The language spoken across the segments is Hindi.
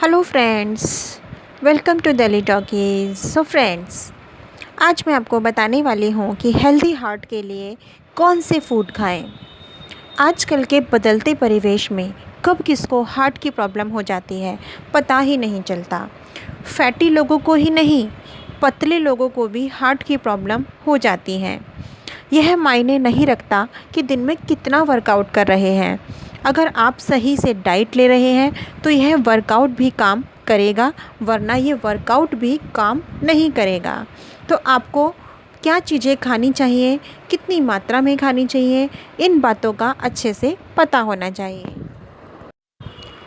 Hello friends, welcome to Delhi talkies. So friends, आज मैं आपको बताने वाली हूँ कि हेल्दी हार्ट के लिए कौन से फूड खाएं। आजकल के बदलते परिवेश में कब किसको हार्ट की प्रॉब्लम हो जाती है पता ही नहीं चलता। फैटी लोगों को ही नहीं, पतले लोगों को भी हार्ट की प्रॉब्लम हो जाती है। यह मायने नहीं रखता कि दिन में कितना वर्कआउट कर रहे हैं। अगर आप सही से डाइट ले रहे हैं तो यह वर्कआउट भी काम करेगा, वरना ये वर्कआउट भी काम नहीं करेगा। तो आपको क्या चीज़ें खानी चाहिए, कितनी मात्रा में खानी चाहिए, इन बातों का अच्छे से पता होना चाहिए।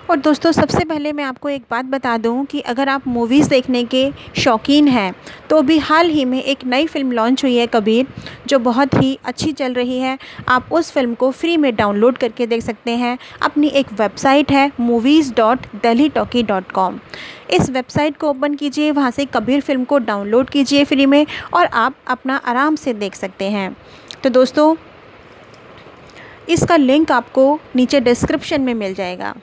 और दोस्तों, सबसे पहले मैं आपको एक बात बता दूं कि अगर आप मूवीज़ देखने के शौकीन हैं तो अभी हाल ही में एक नई फ़िल्म लॉन्च हुई है कबीर, जो बहुत ही अच्छी चल रही है। आप उस फिल्म को फ्री में डाउनलोड करके देख सकते हैं। अपनी एक वेबसाइट है movies.delhitalkie.com। इस वेबसाइट को ओपन कीजिए, वहाँ से कबीर फ़िल्म को डाउनलोड कीजिए फ्री में और आप अपना आराम से देख सकते हैं। तो दोस्तों, इसका लिंक आपको नीचे डिस्क्रिप्शन में मिल जाएगा।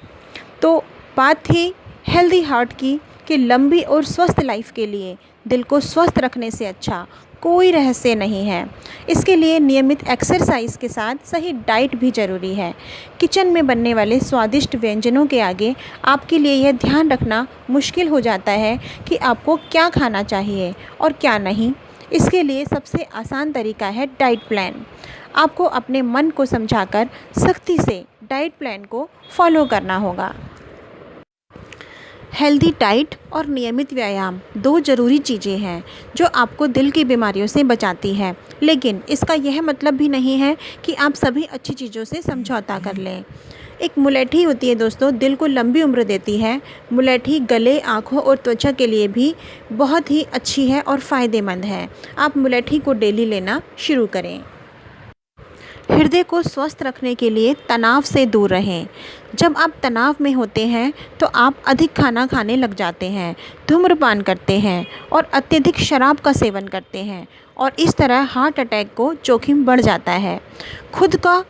तो बात थी हेल्दी हार्ट की कि लंबी और स्वस्थ लाइफ के लिए दिल को स्वस्थ रखने से अच्छा कोई रहस्य नहीं है। इसके लिए नियमित एक्सरसाइज के साथ सही डाइट भी ज़रूरी है। किचन में बनने वाले स्वादिष्ट व्यंजनों के आगे आपके लिए यह ध्यान रखना मुश्किल हो जाता है कि आपको क्या खाना चाहिए और क्या नहीं। इसके लिए सबसे आसान तरीका है डाइट प्लान। आपको अपने मन को समझाकर सख्ती से डाइट प्लान को फॉलो करना होगा। हेल्दी डाइट और नियमित व्यायाम दो ज़रूरी चीज़ें हैं जो आपको दिल की बीमारियों से बचाती है, लेकिन इसका यह मतलब भी नहीं है कि आप सभी अच्छी चीज़ों से समझौता कर लें। एक मुलेठी होती है दोस्तों, दिल को लंबी उम्र देती है। मुलेठी गले, आँखों और त्वचा के लिए भी बहुत ही अच्छी है और फ़ायदेमंद है। आप मुलेठी को डेली लेना शुरू करें। हृदय को स्वस्थ रखने के लिए तनाव से दूर रहें। जब आप तनाव में होते हैं तो आप अधिक खाना खाने लग जाते हैं, धूम्रपान करते हैं और अत्यधिक शराब का सेवन करते हैं, और इस तरह हार्ट अटैक को जोखिम बढ़ जाता है। खुद का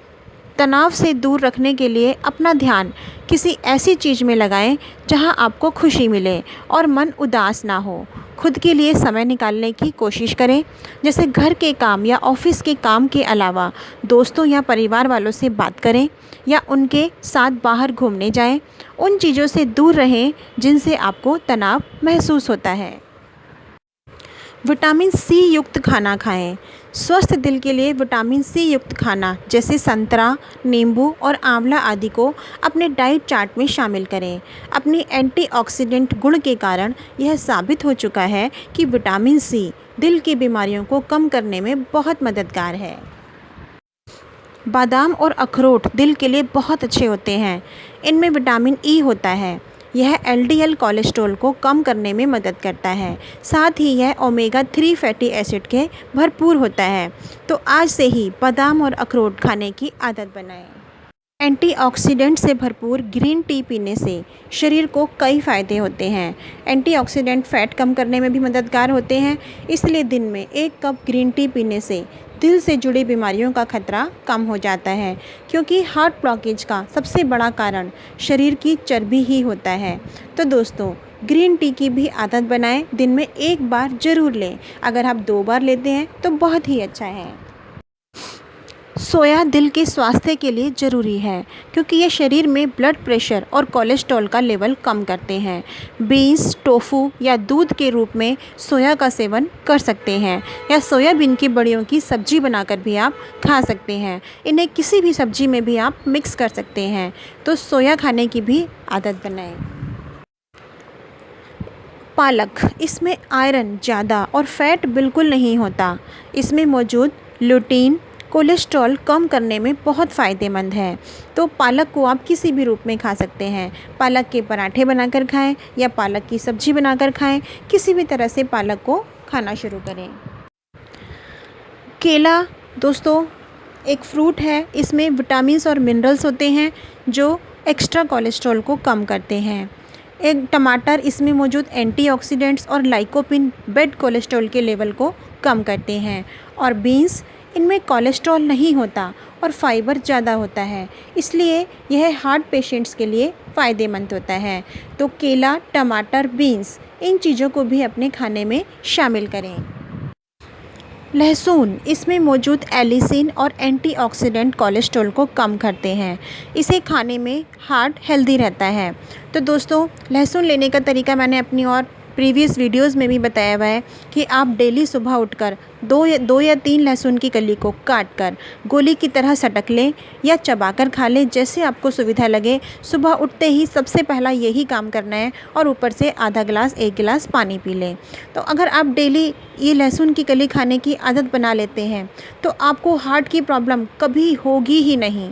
तनाव से दूर रखने के लिए अपना ध्यान किसी ऐसी चीज़ में लगाएं जहां आपको खुशी मिले और मन उदास ना हो। खुद के लिए समय निकालने की कोशिश करें, जैसे घर के काम या ऑफिस के काम के अलावा दोस्तों या परिवार वालों से बात करें या उनके साथ बाहर घूमने जाएं। उन चीज़ों से दूर रहें जिनसे आपको तनाव महसूस होता है। विटामिन सी युक्त खाना खाएं। स्वस्थ दिल के लिए विटामिन सी युक्त खाना जैसे संतरा, नींबू और आंवला आदि को अपने डाइट चार्ट में शामिल करें। अपनी एंटीऑक्सीडेंट गुण के कारण यह साबित हो चुका है कि विटामिन सी दिल की बीमारियों को कम करने में बहुत मददगार है। बादाम और अखरोट दिल के लिए बहुत अच्छे होते हैं। इनमें विटामिन ई होता है। यह एलडीएल कोलेस्ट्रॉल को कम करने में मदद करता है। साथ ही यह ओमेगा 3 फैटी एसिड के भरपूर होता है। तो आज से ही बादाम और अखरोट खाने की आदत बनाएं। एंटीऑक्सीडेंट से भरपूर ग्रीन टी पीने से शरीर को कई फ़ायदे होते हैं। एंटीऑक्सीडेंट फ़ैट कम करने में भी मददगार होते हैं, इसलिए दिन में 1 कप ग्रीन टी पीने से दिल से जुड़ी बीमारियों का खतरा कम हो जाता है, क्योंकि हार्ट ब्लॉकेज का सबसे बड़ा कारण शरीर की चर्बी ही होता है। तो दोस्तों, ग्रीन टी की भी आदत बनाएं। दिन में 1 बार ज़रूर लें। अगर आप 2 बार लेते हैं तो बहुत ही अच्छा है। सोया दिल के स्वास्थ्य के लिए ज़रूरी है, क्योंकि ये शरीर में ब्लड प्रेशर और कोलेस्ट्रॉल का लेवल कम करते हैं। बीन्स, टोफू या दूध के रूप में सोया का सेवन कर सकते हैं, या सोयाबीन की बड़ियों की सब्जी बनाकर भी आप खा सकते हैं। इन्हें किसी भी सब्जी में भी आप मिक्स कर सकते हैं। तो सोया खाने की भी आदत बनाएं। पालक, इसमें आयरन ज़्यादा और फैट बिल्कुल नहीं होता। इसमें मौजूद लुटीन कोलेस्ट्रॉल कम करने में बहुत फ़ायदेमंद है। तो पालक को आप किसी भी रूप में खा सकते हैं। पालक के पराठे बनाकर खाएं या पालक की सब्ज़ी बनाकर खाएं। किसी भी तरह से पालक को खाना शुरू करें। केला दोस्तों एक फ्रूट है। इसमें विटामिन्स और मिनरल्स होते हैं जो एक्स्ट्रा कोलेस्ट्रॉल को कम करते हैं। एक टमाटर, इसमें मौजूद एंटीऑक्सीडेंट्स और लाइकोपिन बेड कोलेस्ट्रॉल के लेवल को कम करते हैं। और बीन्स, इनमें कोलेस्ट्रॉल नहीं होता और फाइबर ज़्यादा होता है, इसलिए यह हार्ट पेशेंट्स के लिए फ़ायदेमंद होता है। तो केला, टमाटर, बीन्स इन चीज़ों को भी अपने खाने में शामिल करें। लहसुन, इसमें मौजूद एलिसिन और एंटीऑक्सीडेंट कोलेस्ट्रॉल को कम करते हैं। इसे खाने में हार्ट हेल्दी रहता है। तो दोस्तों, लहसुन लेने का तरीका मैंने अपनी और प्रीवियस वीडियोस में भी बताया हुआ है कि आप डेली सुबह उठकर दो या तीन लहसुन की कली को काट कर गोली की तरह सटक लें या चबाकर खा लें, जैसे आपको सुविधा लगे। सुबह उठते ही सबसे पहला यही काम करना है और ऊपर से आधा गिलास 1 गिलास पानी पी लें। तो अगर आप डेली ये लहसुन की कली खाने की आदत बना लेते हैं तो आपको हार्ट की प्रॉब्लम कभी होगी ही नहीं।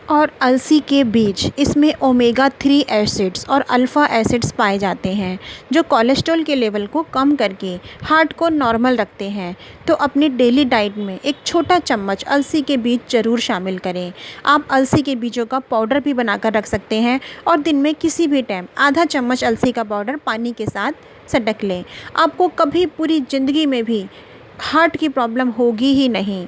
और अलसी के बीज, इसमें ओमेगा 3 एसिड्स और अल्फ़ा एसिड्स पाए जाते हैं जो कोलेस्ट्रॉल के लेवल को कम करके हार्ट को नॉर्मल रखते हैं। तो अपनी डेली डाइट में एक छोटा चम्मच अलसी के बीज ज़रूर शामिल करें। आप अलसी के बीजों का पाउडर भी बनाकर रख सकते हैं और दिन में किसी भी टाइम आधा चम्मच अलसी का पाउडर पानी के साथ सटक लें। आपको कभी पूरी ज़िंदगी में भी हार्ट की प्रॉब्लम होगी ही नहीं।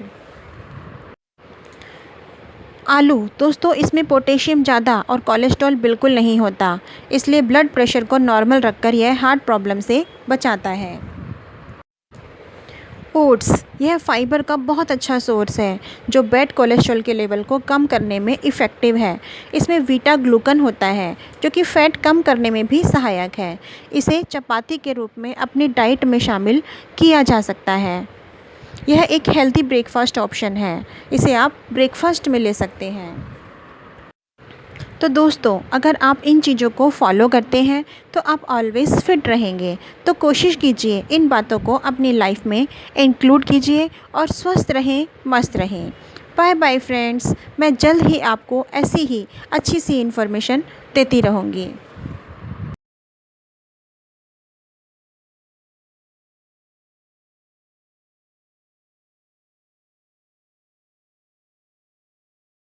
आलू, दोस्तों इसमें पोटेशियम ज़्यादा और कोलेस्ट्रॉल बिल्कुल नहीं होता, इसलिए ब्लड प्रेशर को नॉर्मल रखकर यह हार्ट प्रॉब्लम से बचाता है। ओट्स, यह फाइबर का बहुत अच्छा सोर्स है जो बैड कोलेस्ट्रॉल के लेवल को कम करने में इफ़ेक्टिव है। इसमें बीटा ग्लूकन होता है जो कि फ़ैट कम करने में भी सहायक है। इसे चपाती के रूप में अपनी डाइट में शामिल किया जा सकता है। यह एक हेल्दी ब्रेकफास्ट ऑप्शन है, इसे आप ब्रेकफास्ट में ले सकते हैं। तो दोस्तों, अगर आप इन चीज़ों को फॉलो करते हैं तो आप ऑलवेज़ फिट रहेंगे। तो कोशिश कीजिए इन बातों को अपनी लाइफ में इंक्लूड कीजिए और स्वस्थ रहें, मस्त रहें। बाय बाय फ्रेंड्स, मैं जल्द ही आपको ऐसी ही अच्छी सी इन्फॉर्मेशन देती रहूँगी।